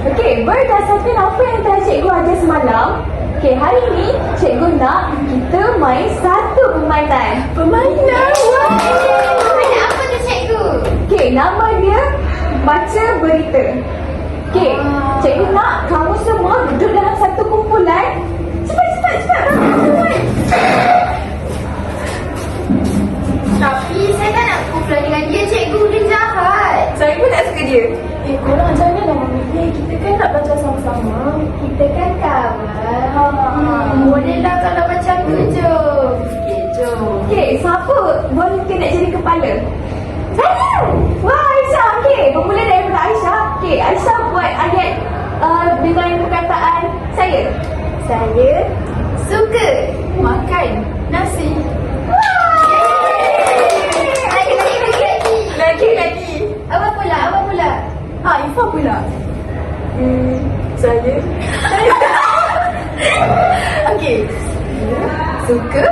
Okey, berdasarkan apa yang telah cikgu ajar semalam, okey, hari ini cikgu nak kita main satu permainan. Permainan? Permainan apa tu cikgu? Okey, nama dia baca berita. Okey, cikgu nak kamu semua duduk dalam satu kumpulan. Cepat. Tapi saya tak nak kumpulan dengan dia, cikgu. Dia jahat. Saya pun tak suka dia. Korang janganlah memilih. Kita kan nak belajar sama-sama. Kita kan kawan. Bolehlah kalau macam tu, jom. Okay, jom. Okey, siapa volunteer nak jadi kepala? Saya! Wah, Aisyah. Okey, bermula daripada Aisyah. Okey, Aisyah buat ayat dengan perkataan saya. Saya suka makan nasi. Lagi. Awak pula. Ifah pula. Saya. Okey. Suka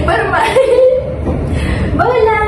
bermain bola.